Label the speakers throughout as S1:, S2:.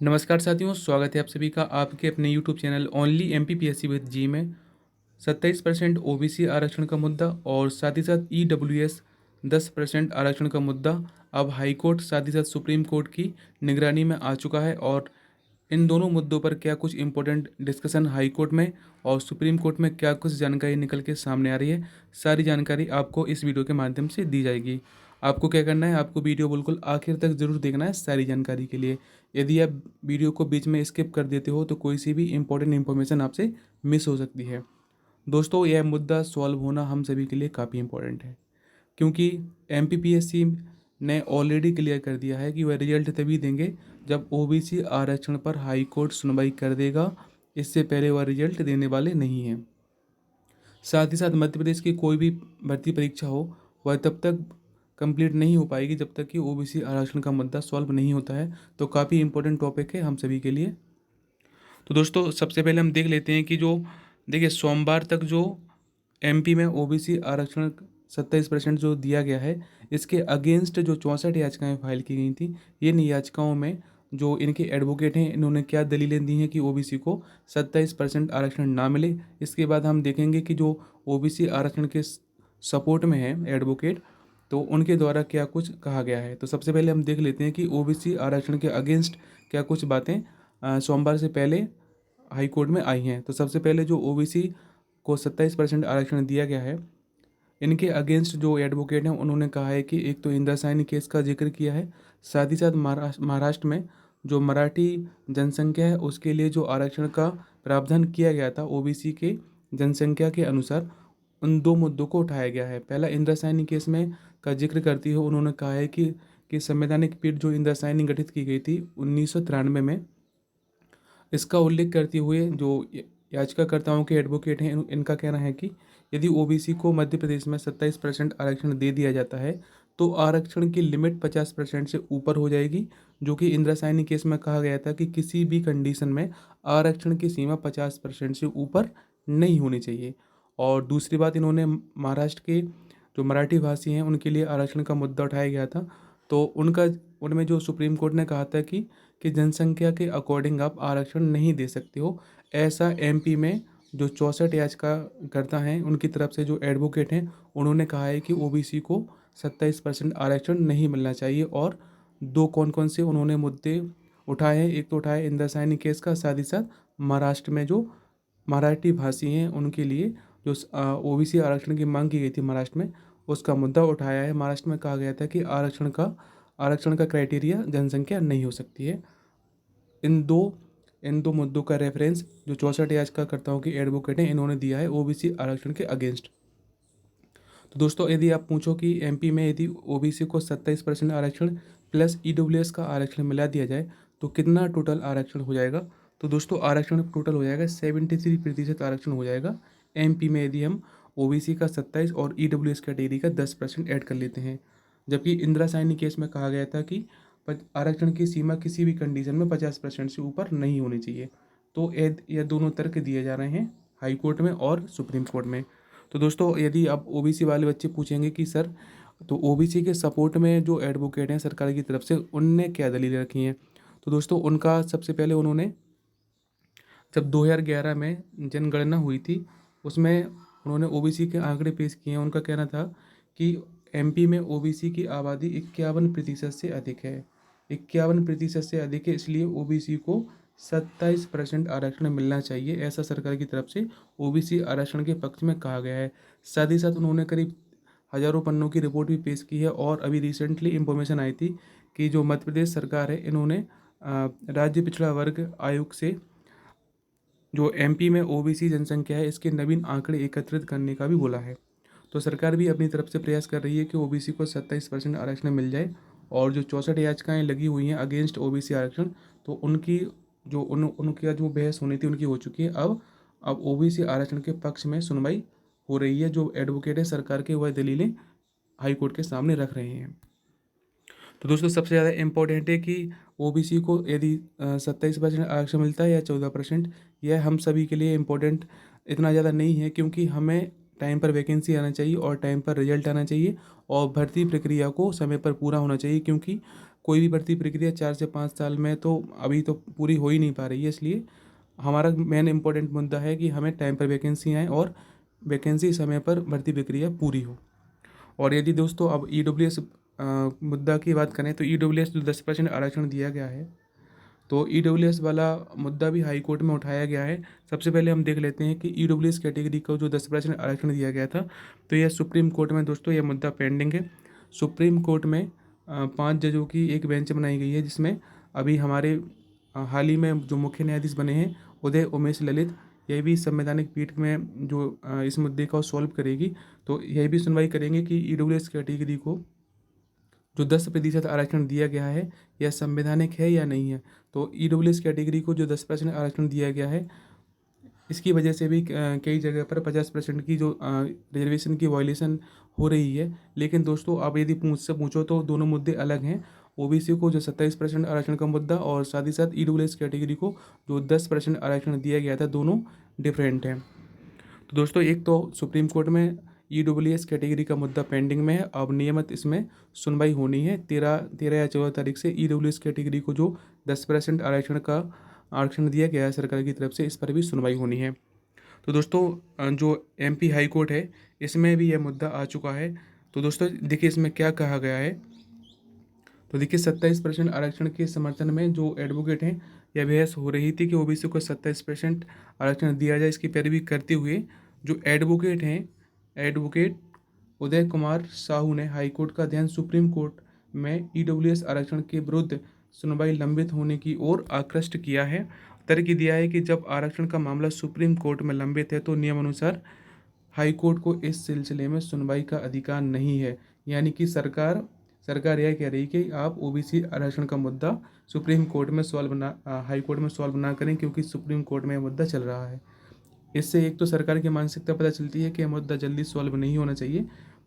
S1: नमस्कार साथियों, स्वागत है आप सभी का आपके अपने YouTube channel only MPPSC with G में। 27% ओबीसी आरक्षण का मुद्दा और साथ ही साथ ईडब्ल्यूएस 10% आरक्षण का मुद्दा अब हाई कोर्ट साथ ही साथ सुप्रीम कोर्ट की निगरानी में आ चुका है। और इन दोनों मुद्दों पर क्या कुछ इंपॉर्टेंट डिस्कशन हाई कोर्ट में और सुप्रीम कोर्ट में क्या कुछ जानकारी निकल के सामने आ रही है, सारी जानकारी आपको इस वीडियो के माध्यम से दी जाएगी। आपको क्या करना है, आपको वीडियो बिल्कुल आखिर तक ज़रूर देखना है सारी जानकारी के लिए। यदि आप वीडियो को बीच में स्किप कर देते हो तो कोई सी भी इंपॉर्टेंट इन्फॉर्मेशन आपसे मिस हो सकती है। दोस्तों, यह मुद्दा सॉल्व होना हम सभी के लिए काफ़ी इंपॉर्टेंट है, क्योंकि एमपीपीएससी ने ऑलरेडी क्लियर कर दिया है कि वह रिजल्ट तभी देंगे जब ओबीसी आरक्षण पर हाई कोर्ट सुनवाई कर देगा। इससे पहले वह रिजल्ट देने वाले नहीं हैं। साथ ही साथ मध्य प्रदेश की कोई भी भर्ती परीक्षा हो, वह तब तक कंप्लीट नहीं हो पाएगी जब तक कि ओबीसी आरक्षण का मुद्दा सॉल्व नहीं होता है। तो काफ़ी इंपॉर्टेंट टॉपिक है हम सभी के लिए। तो दोस्तों, सबसे पहले हम देख लेते हैं कि जो देखिए सोमवार तक जो एमपी में ओबीसी आरक्षण 27% जो दिया गया है, इसके अगेंस्ट जो 64 याचिकाएं फाइल की गई थी, इन याचिकाओं में जो इनके एडवोकेट हैं, इन्होंने क्या दलीलें दी हैं कि ओबीसी को 27% आरक्षण ना मिले। इसके बाद हम देखेंगे कि जो ओबीसी आरक्षण के सपोर्ट में है एडवोकेट, तो उनके द्वारा क्या कुछ कहा गया है। तो सबसे पहले हम देख लेते हैं कि ओबीसी आरक्षण के अगेंस्ट क्या कुछ बातें सोमवार से पहले हाई कोर्ट में आई हैं। तो सबसे पहले जो ओबीसी को 27% आरक्षण दिया गया है, इनके अगेंस्ट जो एडवोकेट हैं उन्होंने कहा है कि एक तो इंद्रासाइनी केस का जिक्र किया है, साथ ही साथ महाराष्ट्र में जो मराठी जनसंख्या है उसके लिए जो आरक्षण का प्रावधान किया गया था ओबीसी के जनसंख्या के अनुसार, उन दो मुद्दों को उठाया गया है। पहला इंद्रासाइनी केस में का जिक्र करते हुए उन्होंने कहा है कि संवैधानिक पीठ जो इंद्रासाइनी गठित की गई थी 1993 में, इसका उल्लेख करते हुए जो याचिकाकर्ताओं के एडवोकेट हैं इनका कहना है कि यदि ओबीसी को मध्य प्रदेश में 27% आरक्षण दे दिया जाता है तो आरक्षण की लिमिट 50% से ऊपर हो जाएगी, जो कि इंद्रासाइनी केस में कहा गया था कि किसी भी कंडीशन में आरक्षण की सीमा 50% से ऊपर नहीं होनी चाहिए। और दूसरी बात, इन्होंने महाराष्ट्र के जो मराठी भाषी हैं उनके लिए आरक्षण का मुद्दा उठाया गया था। तो उनका उनमें जो सुप्रीम कोर्ट ने कहा था कि जनसंख्या के अकॉर्डिंग आप आरक्षण नहीं दे सकते हो। ऐसा एमपी में जो 64 याचिकाकर्ता हैं उनकी तरफ से जो एडवोकेट हैं उन्होंने कहा है कि ओबीसी को 27% आरक्षण नहीं मिलना चाहिए। और दो कौन कौन से उन्होंने मुद्दे उठाए हैं, एक तो उठाया इंद्रासाइनी केस का, साथ ही साथ महाराष्ट्र में जो मराठी भाषी हैं उनके लिए जो ओबीसी आरक्षण की मांग की गई थी महाराष्ट्र में, उसका मुद्दा उठाया है। महाराष्ट्र में कहा गया था कि आरक्षण का क्राइटेरिया जनसंख्या नहीं हो सकती है। इन दो इन दो मुद्दों का रेफरेंस जो 64 याचिकाकर्ताओं के एडवोकेट हैं इन्होंने दिया है ओबीसी आरक्षण के अगेंस्ट। तो दोस्तों, यदि आप पूछो कि एमपी में यदि ओबीसी को 27% आरक्षण प्लस ईडब्ल्यूएस का आरक्षण मिला दिया जाए तो कितना टोटल आरक्षण हो जाएगा, तो दोस्तों आरक्षण टोटल हो जाएगा 73% आरक्षण हो जाएगा एमपी में, यदि हम ओबीसी का 27 और ईडब्ल्यूएस कैटेगरी का 10% ऐड कर लेते हैं। जबकि इंदिरा केस में कहा गया था कि आरक्षण की सीमा किसी भी कंडीशन में 50% से ऊपर नहीं होनी चाहिए। तो ये दोनों तर्क दिए जा रहे हैं हाई कोर्ट में और सुप्रीम कोर्ट में। तो दोस्तों, यदि आप ओबीसी वाले बच्चे पूछेंगे कि सर, तो ओबीसी के सपोर्ट में जो एडवोकेट हैं सरकार की तरफ से, उनने क्या दलीलें रखी हैं, तो दोस्तों उनका सबसे पहले उन्होंने जब 2011 में जनगणना हुई थी उसमें उन्होंने ओबीसी के आंकड़े पेश किए हैं। उनका कहना था कि एमपी में ओबीसी की आबादी 51% से अधिक है, 51% से अधिक है, इसलिए ओबीसी को 27% आरक्षण मिलना चाहिए, ऐसा सरकार की तरफ से ओबीसी आरक्षण के पक्ष में कहा गया है। साथ ही साथ उन्होंने करीब हज़ारों पन्नों की रिपोर्ट भी पेश की है। और अभी रिसेंटली इंफॉर्मेशन आई थी कि जो मध्य प्रदेश सरकार है इन्होंने राज्य पिछड़ा वर्ग आयोग से जो एमपी में ओबीसी जनसंख्या है इसके नवीन आंकड़े एकत्रित करने का भी बोला है। तो सरकार भी अपनी तरफ से प्रयास कर रही है कि ओबीसी को 27% आरक्षण मिल जाए। और जो 64 याचिकाएँ लगी हुई हैं अगेंस्ट ओबीसी आरक्षण, तो उनकी जो उनकी जो बहस होनी थी उनकी हो चुकी है। अब ओबीसी आरक्षण के पक्ष में सुनवाई हो रही है। जो एडवोकेट है सरकार के वह दलीलें हाई कोर्ट के सामने रख रहे हैं। तो दोस्तों, सबसे ज़्यादा इम्पोर्टेंट है कि ओबीसी को यदि 27% आरक्षण मिलता है या 14%, यह हम सभी के लिए इम्पोर्टेंट इतना ज़्यादा नहीं है, क्योंकि हमें टाइम पर वैकेंसी आना चाहिए और टाइम पर रिजल्ट आना चाहिए और भर्ती प्रक्रिया को समय पर पूरा होना चाहिए। क्योंकि कोई भी भर्ती प्रक्रिया 4 से 5 साल में तो अभी तो पूरी हो ही नहीं पा रही है। इसलिए हमारा मेन इम्पोर्टेंट मुद्दा है कि हमें टाइम पर वैकेंसी आए और वैकेंसी समय पर भर्ती प्रक्रिया पूरी हो। और यदि दोस्तों अब EWS मुद्दा की बात करें तो EWS जो 10% आरक्षण दिया गया है, तो EWS वाला मुद्दा भी हाई कोर्ट में उठाया गया है। सबसे पहले हम देख लेते हैं कि EWS कैटेगरी को जो 10% आरक्षण दिया गया था, तो यह सुप्रीम कोर्ट में दोस्तों यह मुद्दा पेंडिंग है। सुप्रीम कोर्ट में 5 जजों की एक बेंच बनाई गई है, जिसमें अभी हमारे हाल ही में जो मुख्य न्यायाधीश बने हैं उदय उमेश ललित, यह भी संवैधानिक पीठ में जो इस मुद्दे को सॉल्व करेगी। तो यह भी सुनवाई करेंगे कि EWS कैटेगरी को जो 10% आरक्षण दिया गया है यह संवैधानिक है या नहीं है। तो EWS कैटेगरी को जो 10% आरक्षण दिया गया है, इसकी वजह से भी कई जगह पर 50% की जो रिजर्वेशन की वायलेशन हो रही है। लेकिन दोस्तों आप यदि मुझसे पूछो तो दोनों मुद्दे अलग हैं। OBC को जो 27% आरक्षण का मुद्दा और साथ ही साथ EWS कैटेगरी को जो 10% आरक्षण दिया गया था, दोनों डिफरेंट हैं। तो दोस्तों एक तो सुप्रीम कोर्ट में EWS कैटेगरी का मुद्दा पेंडिंग में है। अब नियमित इसमें सुनवाई होनी है 13 या 14 तारीख से। EWS कैटेगरी को जो 10% आरक्षण दिया गया है सरकार की तरफ से, इस पर भी सुनवाई होनी है। तो दोस्तों जो MP हाई कोर्ट है, इसमें भी यह मुद्दा आ चुका है। तो दोस्तों देखिए इसमें क्या कहा गया है। तो देखिए 27% आरक्षण के समर्थन में जो एडवोकेट हैं, यह बहस हो रही थी कि OBC को 27% आरक्षण दिया जाए। इसकी पैरवी करते हुए जो एडवोकेट हैं, एडवोकेट उदय कुमार साहू ने हाईकोर्ट का ध्यान सुप्रीम कोर्ट में EWS आरक्षण के विरुद्ध सुनवाई लंबित होने की ओर आकृष्ट किया है। तर्क दिया है कि जब आरक्षण का मामला सुप्रीम कोर्ट में लंबित है तो नियमानुसार हाईकोर्ट को इस सिलसिले में सुनवाई का अधिकार नहीं है। यानी कि सरकार यह कह रही है कि आप OBC आरक्षण का मुद्दा सुप्रीम कोर्ट में हाई कोर्ट में सॉल्व ना करें, क्योंकि सुप्रीम कोर्ट में यह मुद्दा चल रहा है। इससे एक तो सरकार की मानसिकता पता चलती है कि यह मुद्दा जल्दी सॉल्व नहीं होना चाहिए।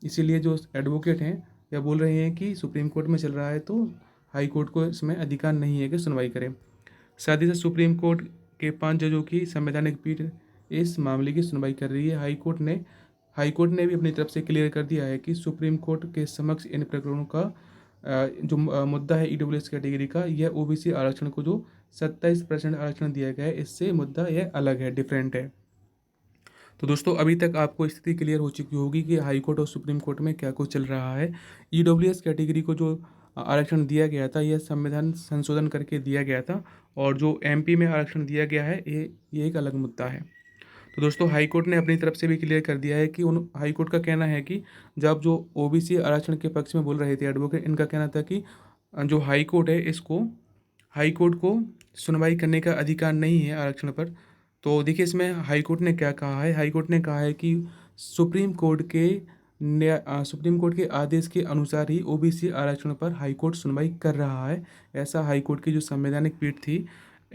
S1: इसीलिए जो एडवोकेट हैं यह बोल रहे हैं कि सुप्रीम कोर्ट में चल रहा है तो हाई कोर्ट को इसमें अधिकार नहीं है कि सुनवाई करें। साथ ही साथ सुप्रीम कोर्ट के 5 जजों की संवैधानिक पीठ इस मामले की सुनवाई कर रही है। हाई कोर्ट ने भी अपनी तरफ से क्लियर कर दिया है कि सुप्रीम कोर्ट के समक्ष इन प्रकरणों का जो मुद्दा है EWS कैटेगरी का, यह OBC आरक्षण को जो 27% आरक्षण दिया गया है, इससे मुद्दा यह अलग है, डिफरेंट है। तो दोस्तों अभी तक आपको स्थिति क्लियर हो चुकी होगी कि हाई कोर्ट और सुप्रीम कोर्ट में क्या कुछ चल रहा है। EWS कैटेगरी को जो आरक्षण दिया गया था, यह संविधान संशोधन करके दिया गया था, और जो MP में आरक्षण दिया गया है ये एक अलग मुद्दा है। तो दोस्तों हाई कोर्ट ने अपनी तरफ से भी क्लियर कर दिया है कि हाई कोर्ट का कहना है कि जब जो OBC आरक्षण के पक्ष में बोल रहे थे एडवोकेट, इनका कहना था कि जो हाई कोर्ट है, हाई कोर्ट को सुनवाई करने का अधिकार नहीं है आरक्षण पर। तो देखिए इसमें हाई कोर्ट ने क्या कहा है। हाई कोर्ट ने कहा है कि सुप्रीम कोर्ट के आदेश के अनुसार ही OBC आरक्षण पर हाई कोर्ट सुनवाई कर रहा है। ऐसा हाई कोर्ट की जो संवैधानिक पीठ थी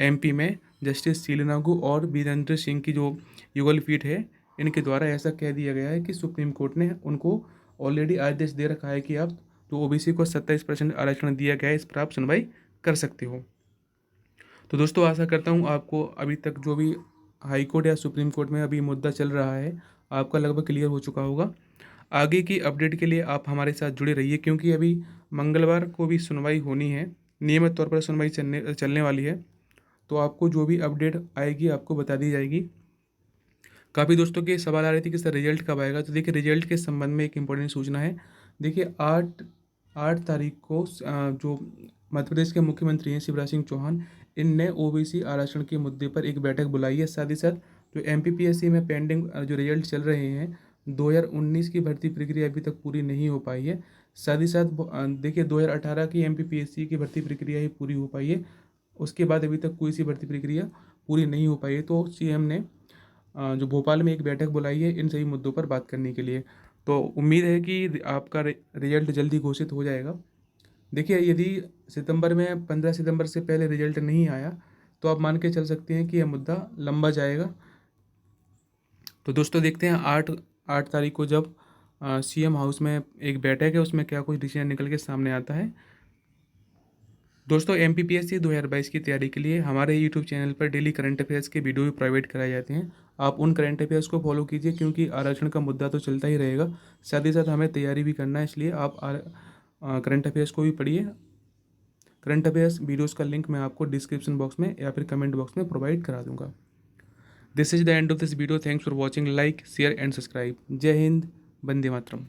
S1: MP में, जस्टिस सीलनागू और वीरेंद्र सिंह की जो युगल पीठ है, इनके द्वारा ऐसा कह दिया गया है कि सुप्रीम कोर्ट ने उनको ऑलरेडी आदेश दे रखा है कि आप जो OBC को 27% आरक्षण दिया गया है, इस पर आप सुनवाई कर सकते हो। तो दोस्तों आशा करता हूँ आपको अभी तक जो भी हाई कोर्ट या सुप्रीम कोर्ट में अभी मुद्दा चल रहा है, आपका लगभग क्लियर हो चुका होगा। आगे की अपडेट के लिए आप हमारे साथ जुड़े रहिए, क्योंकि अभी मंगलवार को भी सुनवाई होनी है, नियमित तौर पर सुनवाई चलने वाली है। तो आपको जो भी अपडेट आएगी आपको बता दी जाएगी। काफ़ी दोस्तों के सवाल आ रहे थे कि सर रिजल्ट कब आएगा। तो देखिए रिजल्ट के संबंध में एक इम्पोर्टेंट सूचना है। देखिए 8 तारीख को जो मध्य प्रदेश के मुख्यमंत्री हैं शिवराज सिंह चौहान, इनने OBC आरक्षण के मुद्दे पर एक बैठक बुलाई है। साथ ही साथ जो MPPSC में पेंडिंग जो रिजल्ट चल रहे हैं, 2019 की भर्ती प्रक्रिया अभी तक पूरी नहीं हो पाई है। साथ ही साथ देखिए 2018 की MPPSC की भर्ती प्रक्रिया ही पूरी हो पाई है, उसके बाद अभी तक कोई सी भर्ती प्रक्रिया पूरी नहीं हो पाई है। तो CM ने जो भोपाल में एक बैठक बुलाई है इन सभी मुद्दों पर बात करने के लिए। तो उम्मीद है कि आपका रिजल्ट जल्दी घोषित हो जाएगा। देखिए यदि 15 सितंबर से पहले रिजल्ट नहीं आया तो आप मान के चल सकते हैं कि यह मुद्दा लंबा जाएगा। तो दोस्तों देखते हैं 8 तारीख को जब CM हाउस में एक बैठक है, उसमें क्या कुछ डिसीजन निकल के सामने आता है। दोस्तों MPPSC 2022 की तैयारी के लिए हमारे YouTube चैनल पर डेली करंट अफेयर्स के वीडियो भी प्रोवाइड कराए जाते हैं। आप उन करंट अफेयर्स को फॉलो कीजिए, क्योंकि आरक्षण का मुद्दा तो चलता ही रहेगा, साथ ही साथ हमें तैयारी भी करना है, इसलिए आप करंट अफेयर्स को भी पढ़िए। करंट अफेयर्स वीडियोज़ का लिंक मैं आपको डिस्क्रिप्शन बॉक्स में या फिर कमेंट बॉक्स में प्रोवाइड करा दूंगा। This is the end of this video. Thanks for watching. Like share and subscribe. जय हिंद, वंदे मातरम।